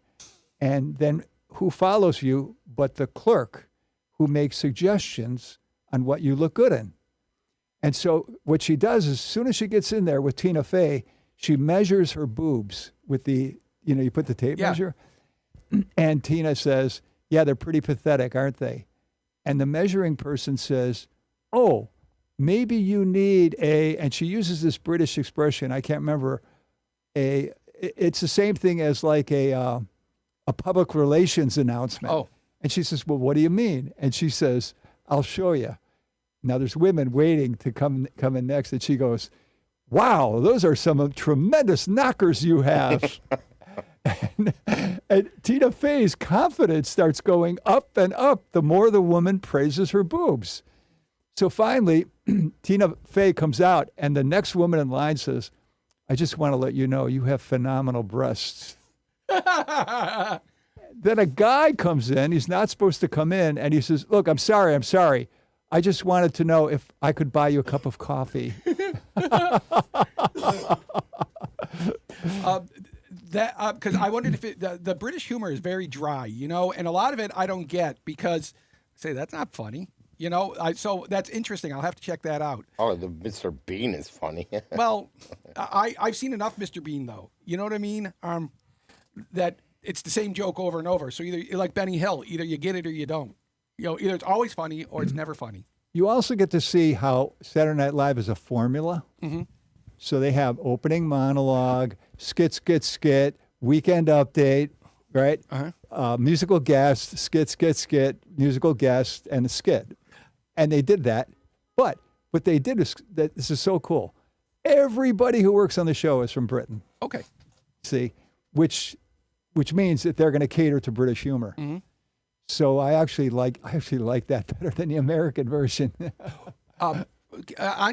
and then who follows you but the clerk, who makes suggestions on what you look good in. And so what she does is, as soon as she gets in there with Tina Fey, she measures her boobs with you put the tape Yeah. measure. And Tina says, yeah, they're pretty pathetic, aren't they? And the measuring person says, oh, maybe you need and she uses this British expression, I can't remember, it's the same thing as like a public relations announcement. Oh. And she says, well, what do you mean? And she says, I'll show you. Now there's women waiting to come in next. And she goes, wow, those are some tremendous knockers you have. and Tina Fey's confidence starts going up and up the more the woman praises her boobs. So finally, Tina Fey comes out, and the next woman in line says, I just want to let you know you have phenomenal breasts. Then a guy comes in, he's not supposed to come in, and he says, look, I'm sorry. I just wanted to know if I could buy you a cup of coffee. Because I wondered if the British humor is very dry, and a lot of it I don't get, because say that's not funny, so that's interesting. I'll have to check that out. Oh, the Mr. Bean is funny. Well, I've seen enough Mr. Bean, though. You know what I mean? That it's the same joke over and over. So either, like Benny Hill, either you get it or you don't. Either it's always funny or it's never funny. You also get to see how Saturday Night Live is a formula. Mm-hmm. So they have opening monologue, skit, weekend update, right? Uh-huh. Musical guest, skit, musical guest, and a skit. And they did that. But what they did is that this is so cool. Everybody who works on the show is from Britain. Okay. See, which means that they're going to cater to British humor. Mm-hmm. So I actually like that better than the American version. On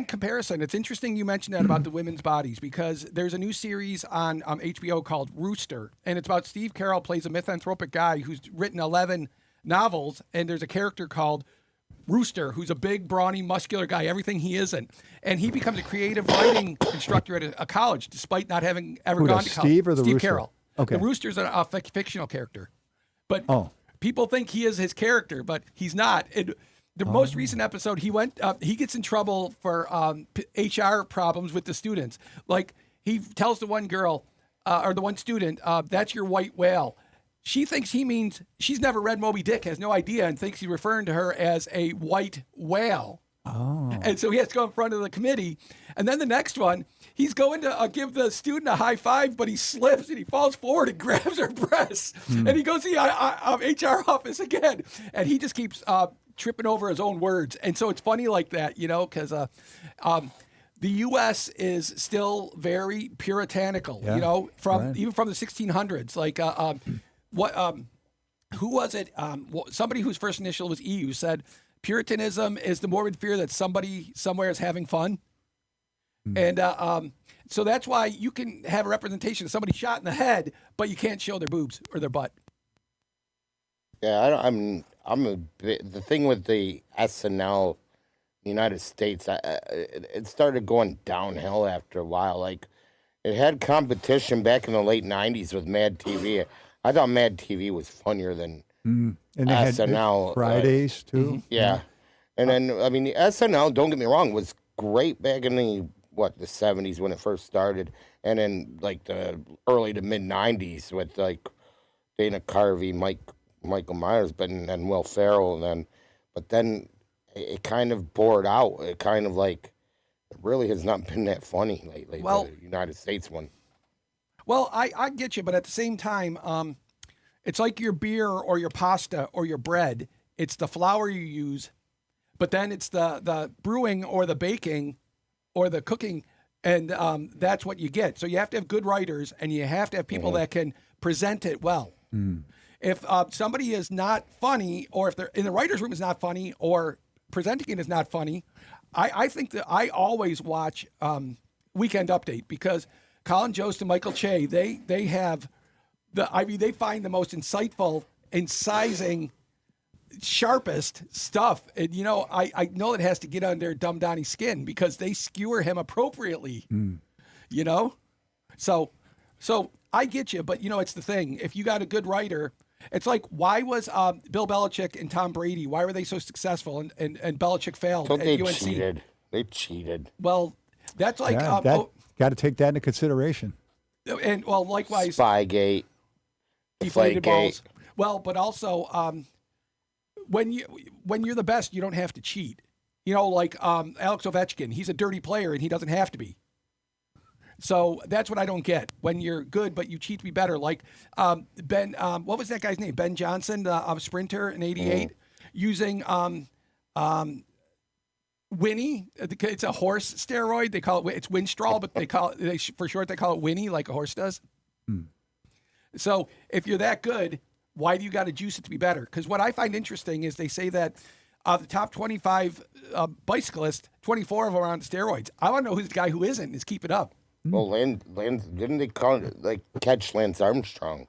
comparison, it's interesting you mentioned that about the women's bodies, because there's a new series on HBO called Rooster, and it's about Steve Carell plays a misanthropic guy who's written 11 novels, and there's a character called Rooster who's a big, brawny, muscular guy, everything he isn't, and he becomes a creative writing instructor at a college, despite not having ever Who, gone the to college. Steve or the Steve Rooster? Carell. Okay. The Rooster's a fictional character, but Oh. people think he is his character, but he's not. And the most recent episode, he gets in trouble for HR problems with the students. Like, he tells the one girl, or the one student, that's your white whale. She thinks he means she's never read Moby Dick, has no idea, and thinks he's referring to her as a white whale. Oh. And so he has to go in front of the committee. And then the next one, he's going to give the student a high five, but he slips and he falls forward and grabs her breasts. And he goes to the HR office again. And he just keeps tripping over his own words. And so it's funny like that, you know, because the U.S. is still very puritanical, you know, even from the 1600s. Like who was it? Somebody whose first initial was E who said, Puritanism is the morbid fear that somebody somewhere is having fun. And so that's why you can have a representation of somebody shot in the head, but you can't show their boobs or their butt. Yeah, the thing with the SNL United States, it started going downhill after a while. Like, it had competition back in the late 90s with Mad TV. I thought Mad TV was funnier than And they had SNL. Fridays, too. Yeah. And then, I mean, the SNL, don't get me wrong, was great back in the 70s when it first started. And then, like, the early to mid 90s with, like, Dana Carvey, Michael Myers, and Will Ferrell. But then it kind of bored out. It kind of, like, it really has not been that funny lately, the United States one. Well, I get you, but at the same time, it's like your beer or your pasta or your bread. It's the flour you use, but then it's the brewing or the baking or the cooking, and that's what you get. So you have to have good writers, and you have to have people that can present it well. If somebody is not funny, or if they're in the writer's room is not funny, or presenting it is not funny, I think that I always watch Weekend Update, because Colin Jost and Michael Che, they have they find the most insightful, incising, sharpest stuff. And, you know, I know it has to get under Dumb Donnie's skin because they skewer him appropriately, you know? So I get you, but, you know, it's the thing. If you got a good writer, it's like, why was Bill Belichick and Tom Brady, why were they so successful and Belichick failed at They UNC? cheated. They cheated. Well, that's like... got to take that into consideration. And, well, likewise... Spygate. Deflated balls. Deflategate. Well, but also, when you're the best, you don't have to cheat. You know, like Alex Ovechkin, he's a dirty player and he doesn't have to be. So that's what I don't get. When you're good, but you cheat to be better. Like Ben, what was that guy's name? Ben Johnson, the sprinter in '88, using Winnie. It's a horse steroid. They call it, it's Winstrol, but for short they call it Winnie, like a horse does. So if you're that good, why do you got to juice it to be better? Because what I find interesting is they say that the top 25 bicyclists, 24 of them are on steroids. I want to know who's the guy who isn't, is keep it up. Well, Lance, didn't they call it, like, catch Lance Armstrong?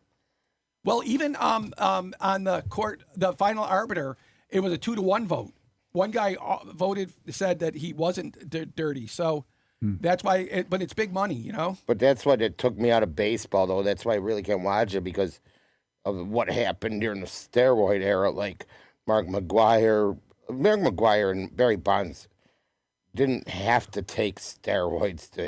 Well, even on the court, the final arbiter, it was a 2-1 vote. One guy said that he wasn't dirty. So that's why, but it's big money, you know? But that's what it took me out of baseball, though. That's why I really can't watch it, because of what happened during the steroid era. Like, Mark McGwire and Barry Bonds didn't have to take steroids to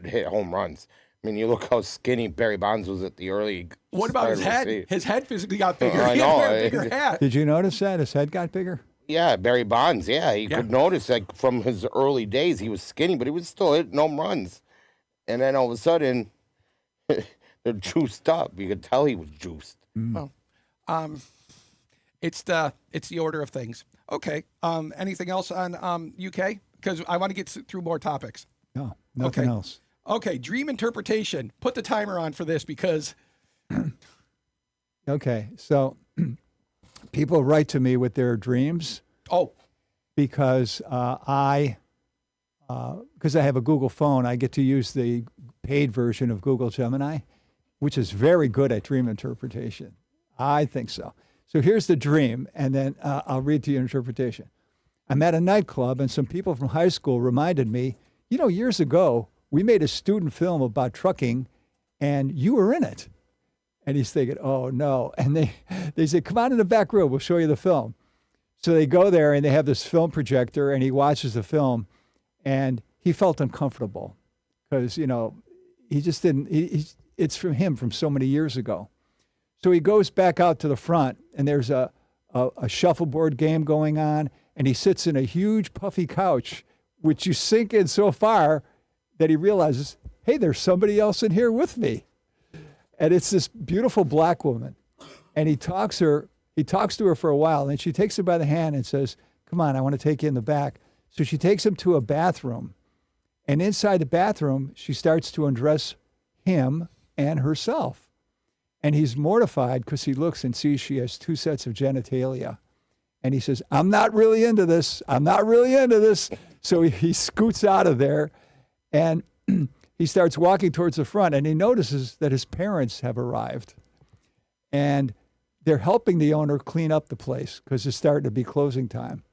hit home runs. I mean, you look how skinny Barry Bonds was at the early. What about his head? His head physically got bigger. I He know. had a bigger hat. Did you notice that? His head got bigger? Yeah, Barry Bonds. Yeah, you could notice, like, from his early days, he was skinny, but he was still hitting home runs. And then all of a sudden, they're juiced up. You could tell he was juiced. Well, it's the order of things. Okay. Anything else on UK? Because I want to get through more topics. No, nothing else. Okay, dream interpretation. Put the timer on for this because... Okay, so people write to me with their dreams. Oh. Because I have a Google phone, I get to use the paid version of Google Gemini, which is very good at dream interpretation. I think so. So here's the dream, and then I'll read to you interpretation. I'm at a nightclub, and some people from high school reminded me, you know, years ago, we made a student film about trucking, and you were in it. And he's thinking, oh, no. And they say, come on in the back room. We'll show you the film. So they go there, and they have this film projector, and he watches the film, and he felt uncomfortable because, you know, he just didn't. It's from him from so many years ago. So he goes back out to the front, and there's a shuffleboard game going on, and he sits in a huge puffy couch, which you sink in so far that he realizes, hey, there's somebody else in here with me. And it's this beautiful black woman. And he talks to her for a while, and she takes him by the hand and says, come on, I want to take you in the back. So she takes him to a bathroom. And inside the bathroom, she starts to undress him and herself. And he's mortified because he looks and sees she has 2 sets of genitalia. And he says, I'm not really into this. I'm not really into this. So he scoots out of there, and he starts walking towards the front, and he notices that his parents have arrived. And they're helping the owner clean up the place because it's starting to be closing time.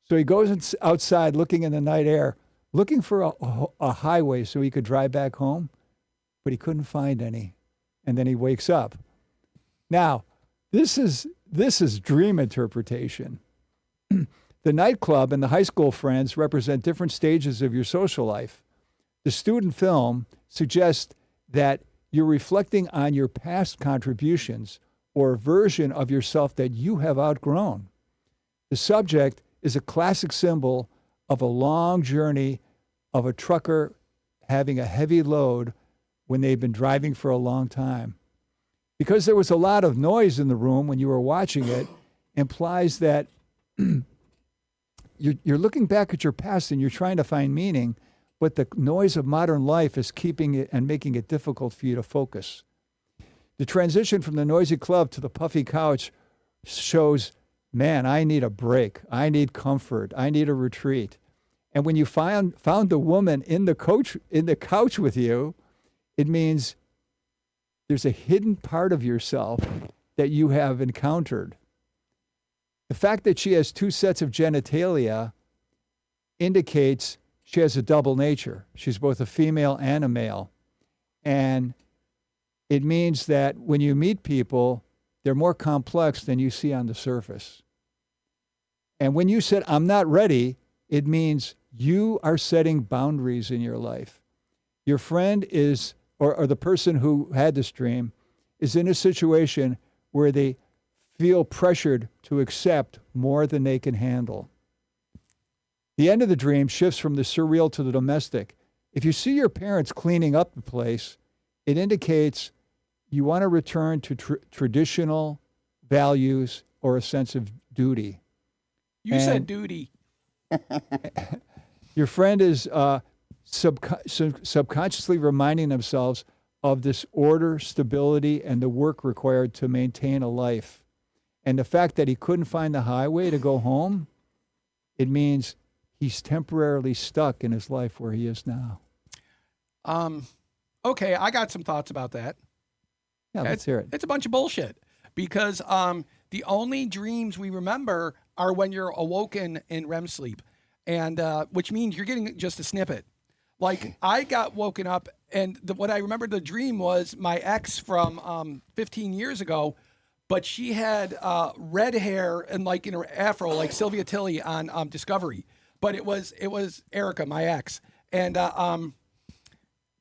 So he goes outside looking in the night air, looking for a highway so he could drive back home, but he couldn't find any. And then he wakes up. Now, this is dream interpretation. The nightclub and the high school friends represent different stages of your social life. The student film suggests that you're reflecting on your past contributions or a version of yourself that you have outgrown. The subject is a classic symbol of a long journey of a trucker having a heavy load when they've been driving for a long time. Because there was a lot of noise in the room when you were watching it, implies that you're looking back at your past and you're trying to find meaning, but the noise of modern life is keeping it and making it difficult for you to focus. The transition from the noisy club to the puffy couch shows, man, I need a break. I need comfort. I need a retreat. And when you found the woman in the couch with you, it means there's a hidden part of yourself that you have encountered. The fact that she has 2 sets of genitalia indicates she has a double nature. She's both a female and a male. And it means that when you meet people, they're more complex than you see on the surface. And when you said, I'm not ready, it means you are setting boundaries in your life. Your friend is, or the person who had this dream, is in a situation where they feel pressured to accept more than they can handle. The end of the dream shifts from the surreal to the domestic. If you see your parents cleaning up the place, it indicates you want to return to traditional values or a sense of duty. You said duty. Your friend is subconsciously reminding themselves of this order, stability, and the work required to maintain a life. And the fact that he couldn't find the highway to go home, it means he's temporarily stuck in his life where he is now. Okay, I got some thoughts about that. Yeah, let's hear it. It's a bunch of bullshit because the only dreams we remember are when you're awoken in REM sleep, and which means you're getting just a snippet. Like I got woken up, and what I remember the dream was my ex from 15 years ago, but she had red hair and like in her afro, like Sylvia Tilly on Discovery. But it was Erica, my ex, and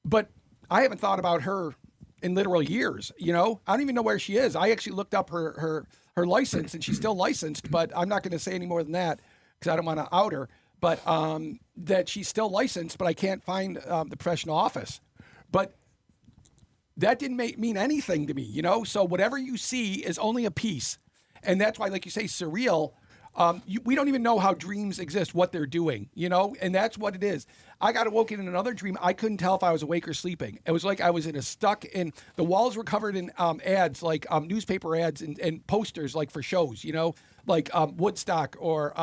but I haven't thought about her in literal years. You know, I don't even know where she is. I actually looked up her license, and she's still licensed, but I'm not going to say any more than that because I don't want to out her. But that she's still licensed, but I can't find the professional office. But that didn't mean anything to me, you know? So whatever you see is only a piece. And that's why, like you say, surreal, we don't even know how dreams exist, what they're doing, you know? And that's what it is. I got awoken in another dream. I couldn't tell if I was awake or sleeping. It was like I was stuck in, the walls were covered in ads, like newspaper ads and posters, like for shows, you know? Like Woodstock or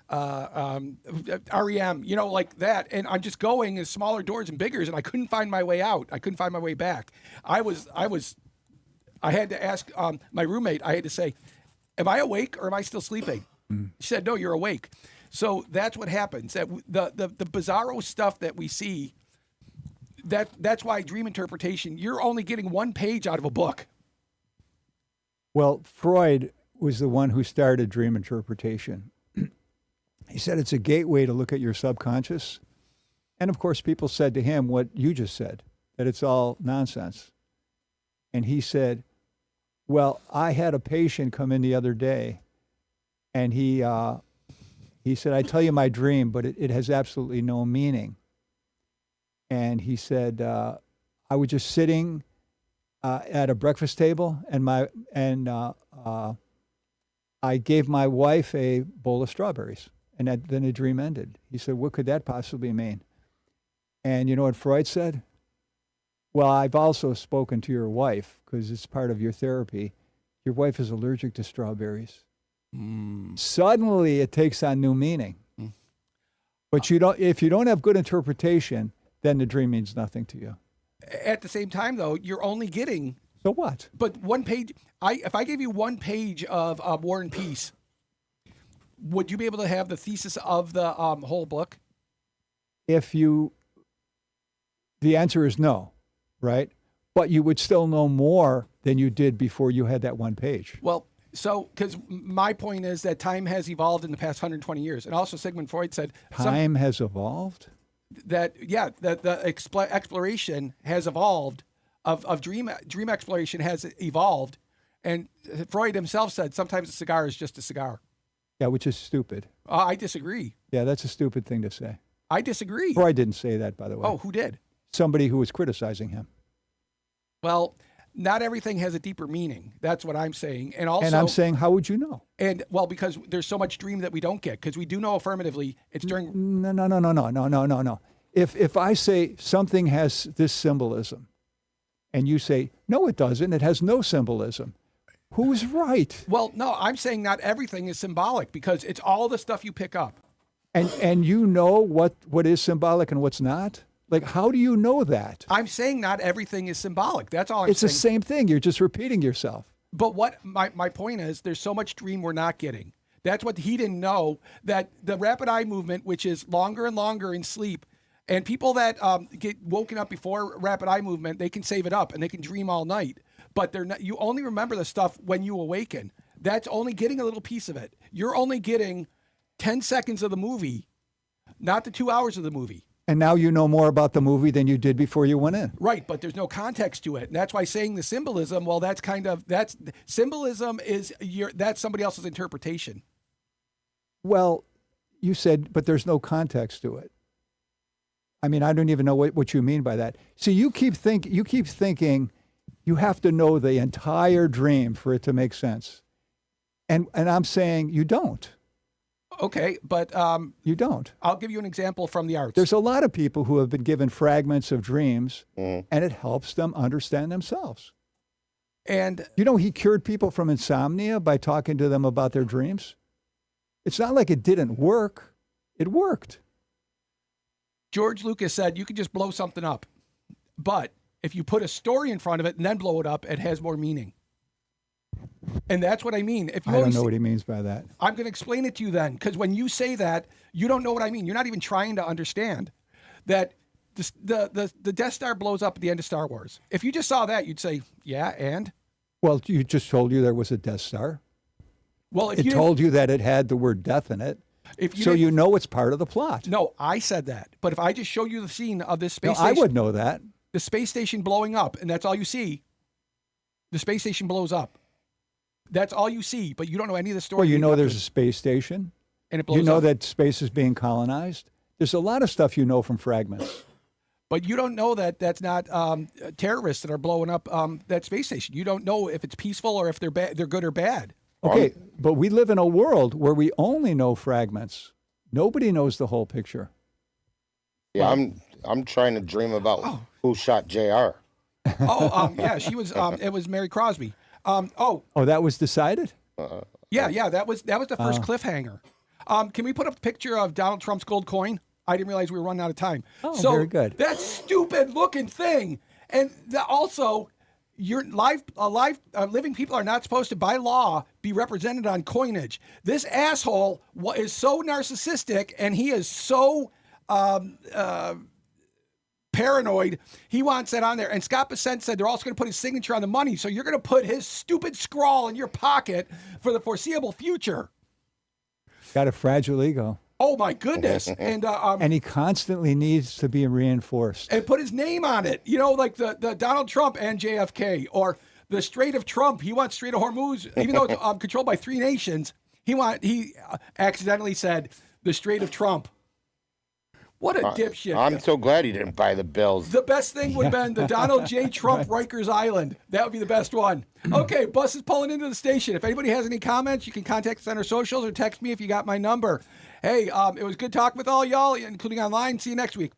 REM, you know, like that. And I'm just going as smaller doors and biggers, and I couldn't find my way out. I couldn't find my way back. I had to ask my roommate, I had to say, am I awake or am I still sleeping? She said, no, you're awake. So that's what happens. That the bizarro stuff that we see, that's why dream interpretation, you're only getting one page out of a book. Well, Freud was the one who started dream interpretation. He said it's a gateway to look at your subconscious. And of course, people said to him what you just said, that it's all nonsense. And he said, well, I had a patient come in the other day, and he said, I tell you my dream, but it has absolutely no meaning. and he said, I was just sitting at a breakfast table, and I gave my wife a bowl of strawberries, and then the dream ended. He said, what could that possibly mean? And you know what Freud said? Well, I've also spoken to your wife because it's part of your therapy. Your wife is allergic to strawberries. Suddenly, it takes on new meaning. But if you don't have good interpretation, then the dream means nothing to you. At the same time, though, you're only getting. So what? But one page. If I gave you one page of War and Peace, would you be able to have the thesis of the whole book? The answer is no, right? But you would still know more than you did before you had that one page. Well, so because my point is that time has evolved in the past 120 years, and also Sigmund Freud said Time has evolved? that the exploration has evolved of dream exploration has evolved, and Freud himself said sometimes a cigar is just a cigar. Yeah, which is stupid. I disagree. Yeah, that's a stupid thing to say. I disagree. Freud didn't say that, by the way. Oh, who did? Somebody who was criticizing him. Well, not everything has a deeper meaning. That's what I'm saying. And also, And I'm saying, how would you know? and well, because there's so much dream that we don't get, because we do know affirmatively it's during. No. If I say something has this symbolism, and you say, no, it doesn't, it has no symbolism, who's right? Well, no, I'm saying not everything is symbolic because it's all the stuff you pick up. And you know what is symbolic and what's not? Like, how do you know that? I'm saying not everything is symbolic. That's all I'm It's the saying. same thing. You're just repeating yourself. But what my point is, there's so much dream we're not getting. That's what he didn't know, that the rapid eye movement, which is longer and longer in sleep, and people that get woken up before rapid eye movement, they can save it up and they can dream all night. But they're not. You only remember the stuff when you awaken. That's only getting a little piece of it. You're only getting 10 seconds of the movie, not the 2 hours of the movie. And now you know more about the movie than you did before you went in. Right, but there's no context to it. And that's why saying the symbolism, well, that's symbolism is that's somebody else's interpretation. Well, you said, but there's no context to it. I mean, I don't even know what you mean by that. See, you keep thinking you have to know the entire dream for it to make sense. And I'm saying you don't. Okay, but You don't. I'll give you an example from the arts. There's a lot of people who have been given fragments of dreams, and it helps them understand themselves. And You know, he cured people from insomnia by talking to them about their dreams. It's not like it didn't work. It worked. George Lucas said you can just blow something up. But if you put a story in front of it and then blow it up, it has more meaning. And that's what I mean. If you I don't always know what he means by that. I'm going to explain it to you then, because when you say that, you don't know what I mean. You're not even trying to understand that the Death Star blows up at the end of Star Wars. If you just saw that, you'd say, yeah, and? Well, you just told you there was a Death Star. Well, if It you told you that it had the word death in it. if you So didn't- you know it's part of the plot. No, I said that. But if I just show you the scene of this No, space I station, would know that. the space station blowing up, and that's all you see, the space station blows up. That's all you see, but you don't know any of the story. Well, you leading know up to there's a it, space station. and it blows You know up. that space is being colonized. There's a lot of stuff you know from fragments. But you don't know that that's not terrorists that are blowing up that space station. You don't know if it's peaceful or if they're good or bad. Okay, but we live in a world where we only know fragments. Nobody knows the whole picture. Yeah, I'm trying to dream about who shot JR. Yeah, she was. It was Mary Crosby. Oh, that was decided? Yeah. That was the first cliffhanger. Can we put up a picture of Donald Trump's gold coin? I didn't realize we were running out of time. Oh, so very good. That stupid looking thing, and also, your living people are not supposed to, by law, be represented on coinage. This asshole is so narcissistic, and he is so paranoid. He wants that on there. And Scott Bessent said they're also going to put his signature on the money. So you're going to put his stupid scrawl in your pocket for the foreseeable future. Got a fragile ego. Oh my goodness! And he constantly needs to be reinforced. and put his name on it. You know, like the Donald Trump and JFK, or the Strait of Trump. He wants Strait of Hormuz, even though it's controlled by 3 nations. He accidentally said the Strait of Trump. What a dipshit. I'm so glad he didn't buy the Bills. The best thing would have been the Donald J. Trump Rikers Island. That would be the best one. Okay, bus is pulling into the station. If anybody has any comments, you can contact us on our socials or text me if you got my number. Hey, it was good talking with all y'all, including online. See you next week.